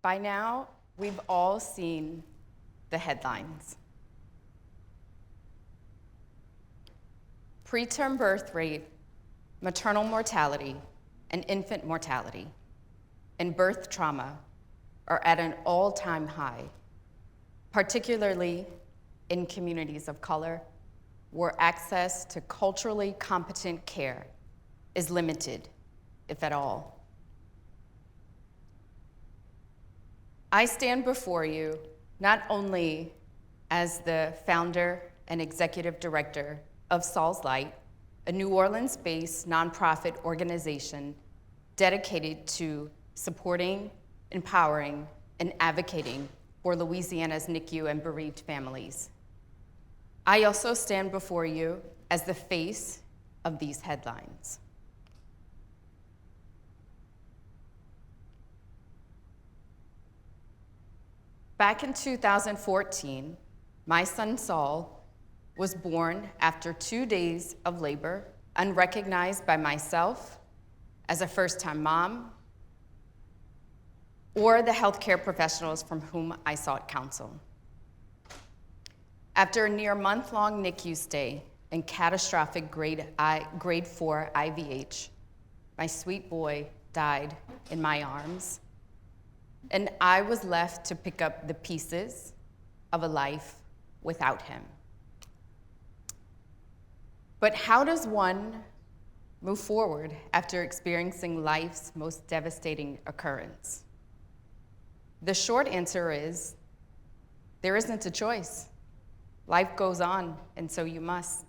By now, we've all seen the headlines. Preterm birth rate, maternal mortality, and infant mortality, and birth trauma are at an all-time high, particularly in communities of color, where access to culturally competent care is limited, if at all. I stand before you not only as the founder and executive director of Saul's Light, a New Orleans-based nonprofit organization dedicated to supporting, empowering, and advocating for Louisiana's NICU and bereaved families. I also stand before you as the face of these headlines. Back in 2014, my son Saul was born after 2 days of labor, unrecognized by myself as a first-time mom or the healthcare professionals from whom I sought counsel. After a near month-long NICU stay and catastrophic grade 4 IVH, my sweet boy died in my arms, and I was left to pick up the pieces of a life without him. But how does one move forward after experiencing life's most devastating occurrence? The short answer is, there isn't a choice. Life goes on, and so you must.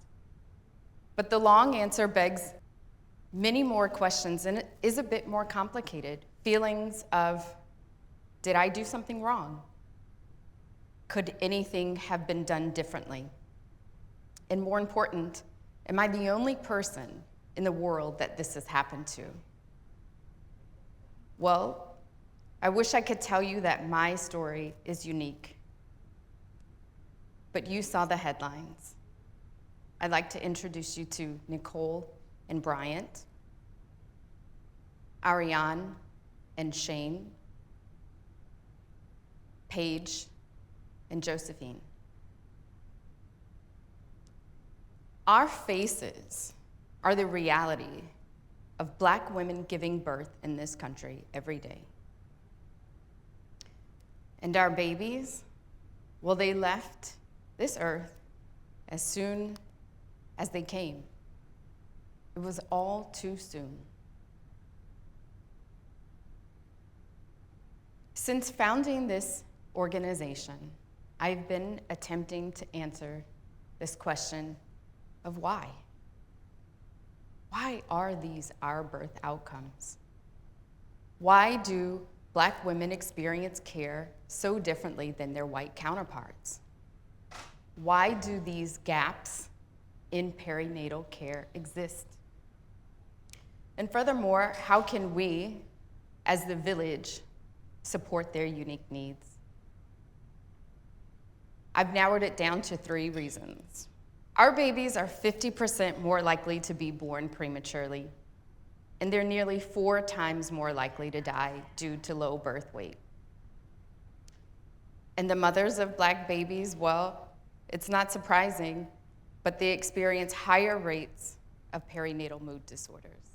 But the long answer begs many more questions, and it is a bit more complicated. Feelings of, did I do something wrong? Could anything have been done differently? And more important, am I the only person in the world that this has happened to? Well, I wish I could tell you that my story is unique. But you saw the headlines. I'd like to introduce you to Nicole and Bryant, Ariane and Shane, Paige and Josephine. Our faces are the reality of Black women giving birth in this country every day. And our babies, well, they left this earth as soon as they came. It was all too soon. Since founding this organization, I've been attempting to answer this question of why. Why are these our birth outcomes? Why do Black women experience care so differently than their white counterparts? Why do these gaps in perinatal care exist? And furthermore, how can we, as the village, support their unique needs? I've narrowed it down to 3 reasons. Our babies are 50% more likely to be born prematurely, and they're nearly 4 times more likely to die due to low birth weight. And the mothers of Black babies, well, it's not surprising, but they experience higher rates of perinatal mood disorders.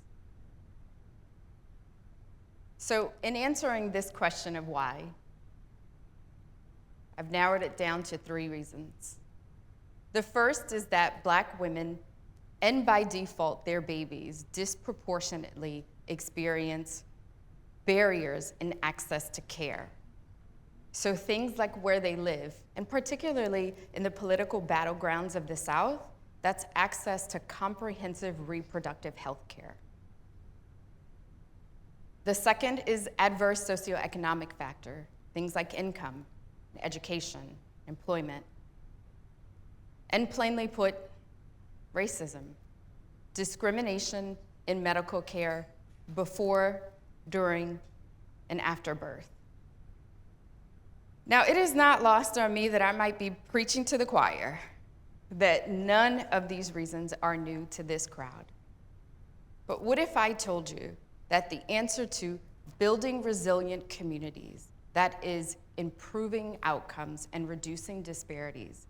So in answering this question of why, I've narrowed it down to 3 reasons. The first is that Black women, and by default their babies, disproportionately experience barriers in access to care. So things like where they live, and particularly in the political battlegrounds of the South, that's access to comprehensive reproductive health care. The second is adverse socioeconomic factor, things like income, education, employment. And plainly put, racism, discrimination in medical care before, during, and after birth. Now, it is not lost on me that I might be preaching to the choir, that none of these reasons are new to this crowd. But what if I told you that the answer to building resilient communities that is improving outcomes and reducing disparities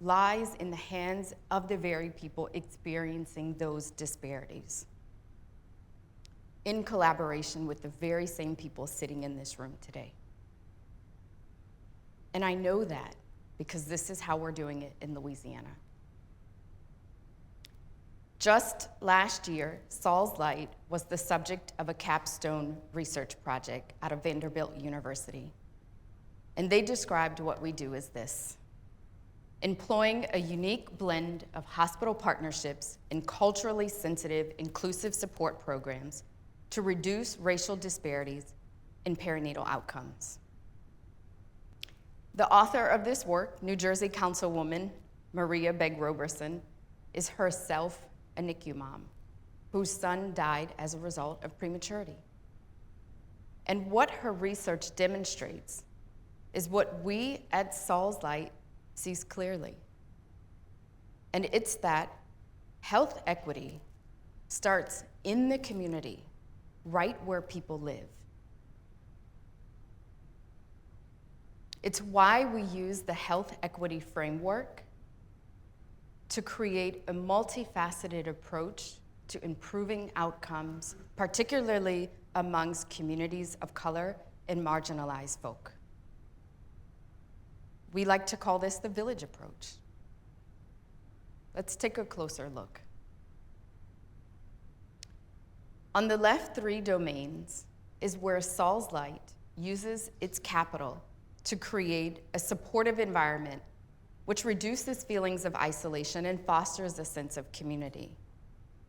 lies in the hands of the very people experiencing those disparities, in collaboration with the very same people sitting in this room today. And I know that because this is how we're doing it in Louisiana. Just last year, Saul's Light was the subject of a capstone research project out of Vanderbilt University. And they described what we do as this: employing a unique blend of hospital partnerships and culturally sensitive, inclusive support programs to reduce racial disparities in perinatal outcomes. The author of this work, New Jersey Councilwoman Maria Begg-Roberson, is herself a NICU mom whose son died as a result of prematurity. And what her research demonstrates is what we at Saul's Light sees clearly. And it's that health equity starts in the community, right where people live. It's why we use the health equity framework to create a multifaceted approach to improving outcomes, particularly amongst communities of color and marginalized folk. We like to call this the village approach. Let's take a closer look. On the left 3 domains is where Saul's Light uses its capital to create a supportive environment which reduces feelings of isolation and fosters a sense of community.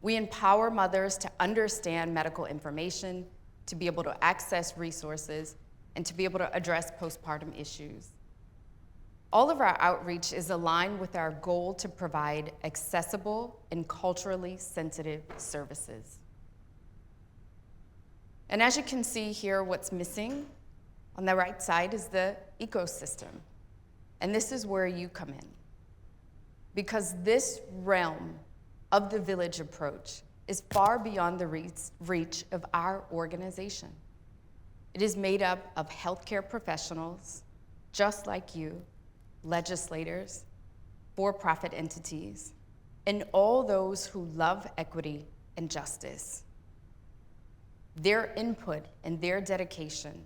We empower mothers to understand medical information, to be able to access resources, and to be able to address postpartum issues. All of our outreach is aligned with our goal to provide accessible and culturally sensitive services. And as you can see here, what's missing on the right side is the ecosystem. And this is where you come in. Because this realm of the village approach is far beyond the reach of our organization. It is made up of healthcare professionals, just like you, legislators, for-profit entities, and all those who love equity and justice. Their input and their dedication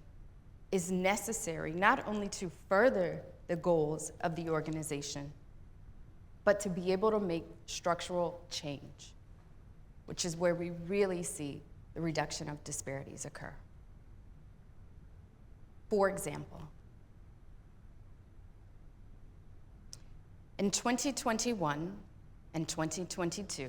is necessary not only to further the goals of the organization, but to be able to make structural change, which is where we really see the reduction of disparities occur. For example, in 2021 and 2022,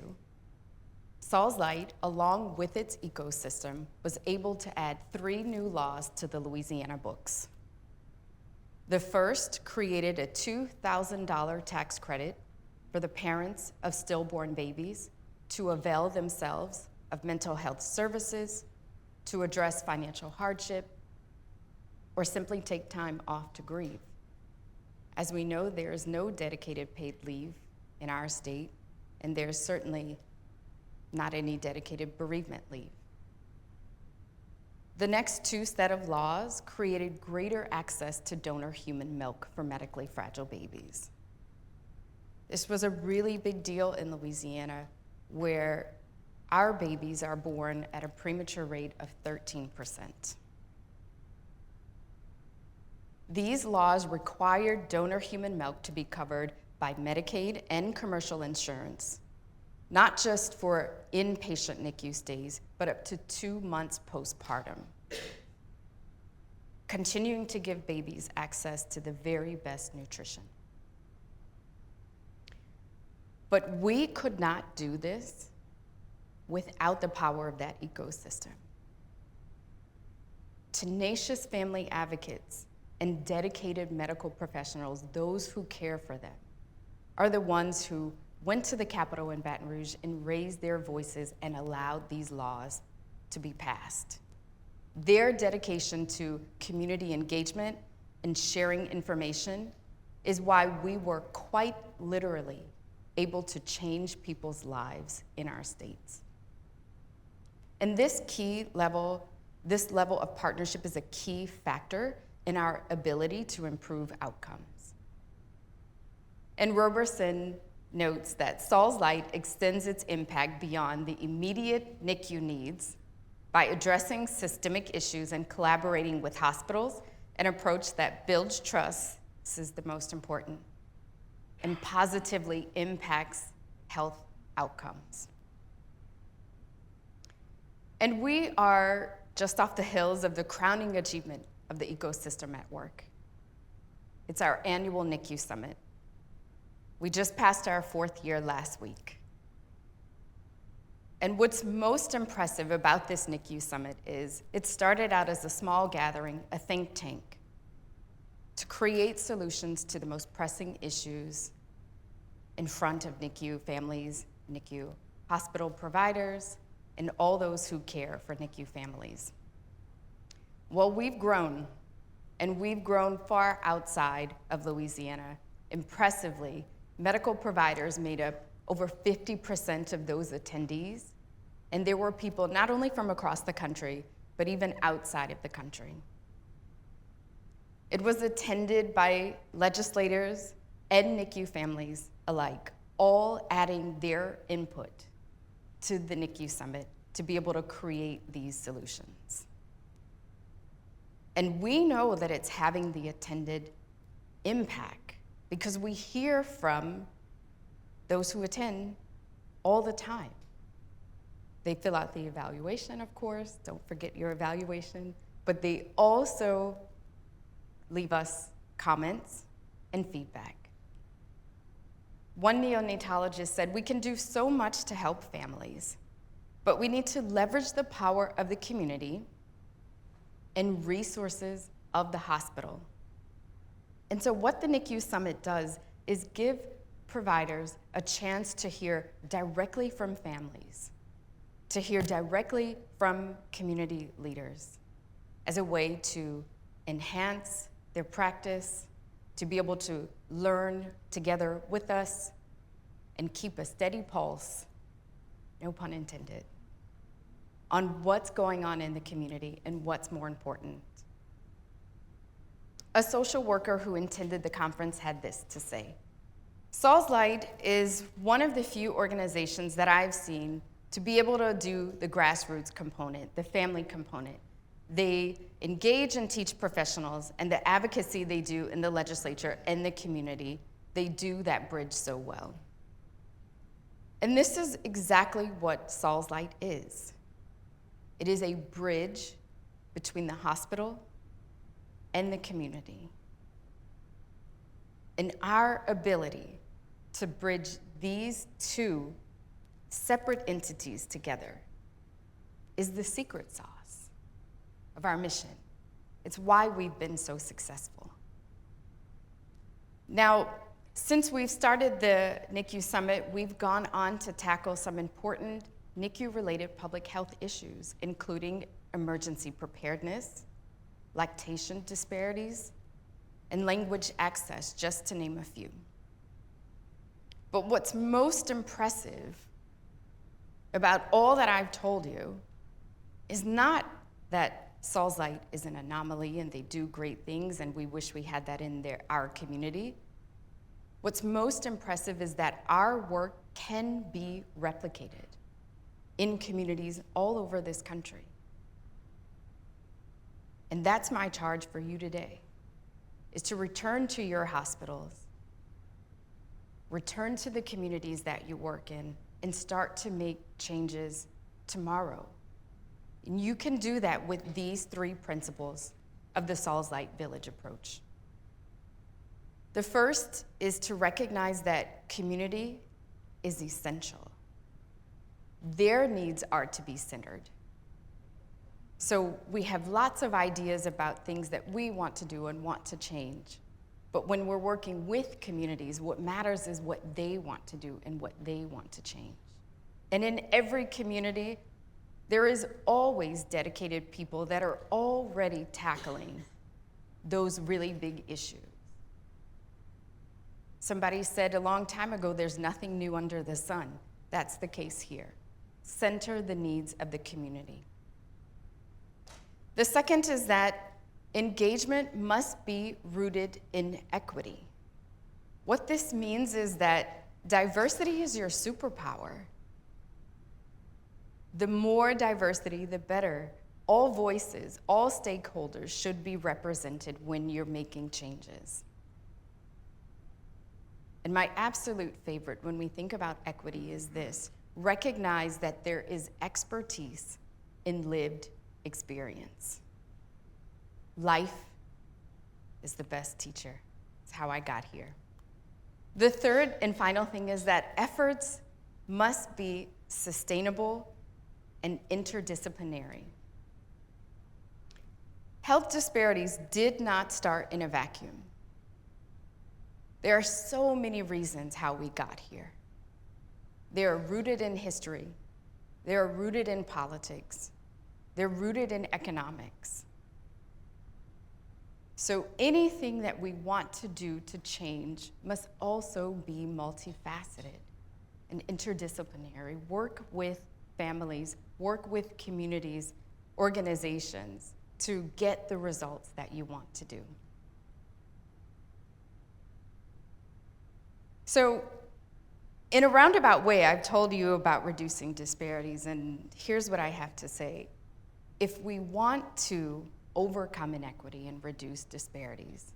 Saul's Light, along with its ecosystem, was able to add 3 new laws to the Louisiana books. The first created a $2,000 tax credit for the parents of stillborn babies to avail themselves of mental health services, to address financial hardship, or simply take time off to grieve. As we know, there is no dedicated paid leave in our state, and there's certainly not any dedicated bereavement leave. The next 2 set of laws created greater access to donor human milk for medically fragile babies. This was a really big deal in Louisiana, where our babies are born at a premature rate of 13%. These laws required donor human milk to be covered by Medicaid and commercial insurance, not just for inpatient NICU stays, but up to 2 months postpartum, continuing to give babies access to the very best nutrition. But we could not do this without the power of that ecosystem. Tenacious family advocates and dedicated medical professionals, those who care for them, are the ones who went to the Capitol in Baton Rouge and raised their voices and allowed these laws to be passed. Their dedication to community engagement and sharing information is why we were quite literally able to change people's lives in our states. And this level of partnership is a key factor in our ability to improve outcomes. And Roberson notes that Saul's Light extends its impact beyond the immediate NICU needs by addressing systemic issues and collaborating with hospitals, an approach that builds trust, this is the most important, and positively impacts health outcomes. And we are just off the hills of the crowning achievement of the ecosystem at work. It's our annual NICU Summit. We just passed our 4th year last week. And what's most impressive about this NICU Summit is it started out as a small gathering, a think tank, to create solutions to the most pressing issues in front of NICU families, NICU hospital providers, and all those who care for NICU families. Well, we've grown, and we've grown far outside of Louisiana. Impressively, medical providers made up over 50% of those attendees, and there were people not only from across the country, but even outside of the country. It was attended by legislators and NICU families alike, all adding their input to the NICU Summit to be able to create these solutions. And we know that it's having the intended impact because we hear from those who attend all the time. They fill out the evaluation, of course, don't forget your evaluation, but they also leave us comments and feedback. One neonatologist said, "We can do so much to help families, but we need to leverage the power of the community and resources of the hospital." And so what the NICU Summit does is give providers a chance to hear directly from families, to hear directly from community leaders as a way to enhance their practice, to be able to learn together with us and keep a steady pulse, no pun intended, on what's going on in the community and what's more important. A social worker who attended the conference had this to say: Saul's Light is one of the few organizations that I've seen to be able to do the grassroots component, the family component. They engage and teach professionals, and the advocacy they do in the legislature and the community, they do that bridge so well. And this is exactly what Saul's Light is. It is a bridge between the hospital and the community. And our ability to bridge these two separate entities together is the secret sauce of our mission. It's why we've been so successful. Now, since we've started the NICU Summit, we've gone on to tackle some important NICU-related public health issues, including emergency preparedness, lactation disparities, and language access, just to name a few. But what's most impressive about all that I've told you is not that Saul's Light is an anomaly and they do great things and we wish we had that in our community. What's most impressive is that our work can be replicated in communities all over this country. And that's my charge for you today, is to return to your hospitals, return to the communities that you work in, and start to make changes tomorrow. And you can do that with these 3 principles of the Saul's Light Village approach. The first is to recognize that community is essential. Their needs are to be centered. So we have lots of ideas about things that we want to do and want to change. But when we're working with communities, what matters is what they want to do and what they want to change. And in every community, there is always dedicated people that are already tackling those really big issues. Somebody said a long time ago, there's nothing new under the sun. That's the case here. Center the needs of the community. The second is that engagement must be rooted in equity. What this means is that diversity is your superpower. The more diversity, the better. All voices, all stakeholders should be represented when you're making changes. And my absolute favorite when we think about equity is this: recognize that there is expertise in lived experience. Life is the best teacher. It's how I got here. The third and final thing is that efforts must be sustainable and interdisciplinary. Health disparities did not start in a vacuum. There are so many reasons how we got here. They are rooted in history. They are rooted in politics. They're rooted in economics. So anything that we want to do to change must also be multifaceted and interdisciplinary. Work with families, work with communities, organizations to get the results that you want to do. So in a roundabout way, I've told you about reducing disparities, and here's what I have to say. If we want to overcome inequity and reduce disparities,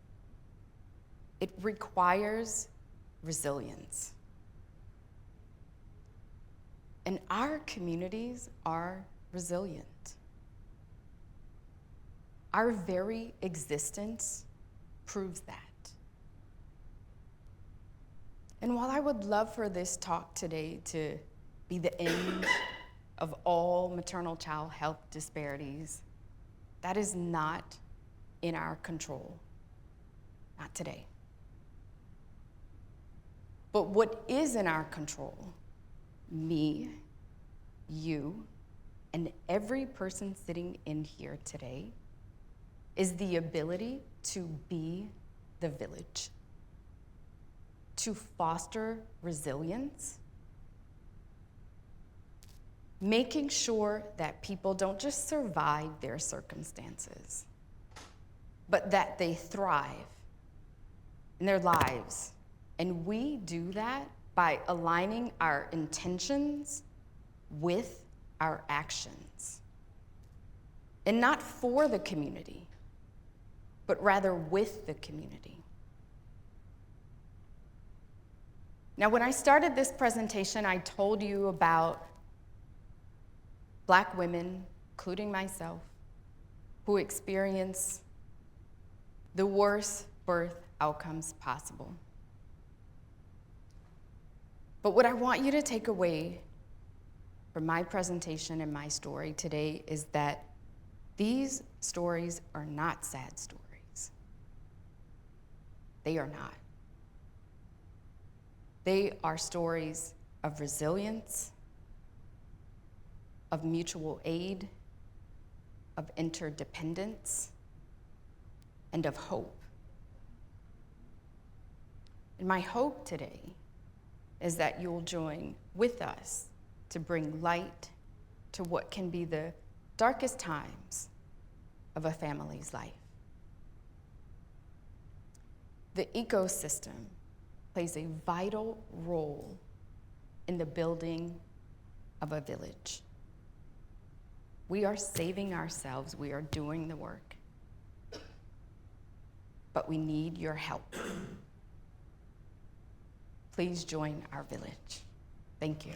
it requires resilience. And our communities are resilient. Our very existence proves that. And while I would love for this talk today to be the end of all maternal-child health disparities, that is not in our control, not today. But what is in our control, me, you, and every person sitting in here today, is the ability to be the village, to foster resilience, making sure that people don't just survive their circumstances, but that they thrive in their lives. And we do that by aligning our intentions with our actions. And not for the community, but rather with the community. Now, when I started this presentation, I told you about Black women, including myself, who experience the worst birth outcomes possible. But what I want you to take away from my presentation and my story today is that these stories are not sad stories. They are not. They are stories of resilience, of mutual aid, of interdependence, and of hope. And my hope today is that you'll join with us to bring light to what can be the darkest times of a family's life. The ecosystem plays a vital role in the building of a village. We are saving ourselves, we are doing the work, but we need your help. Please join our village. Thank you.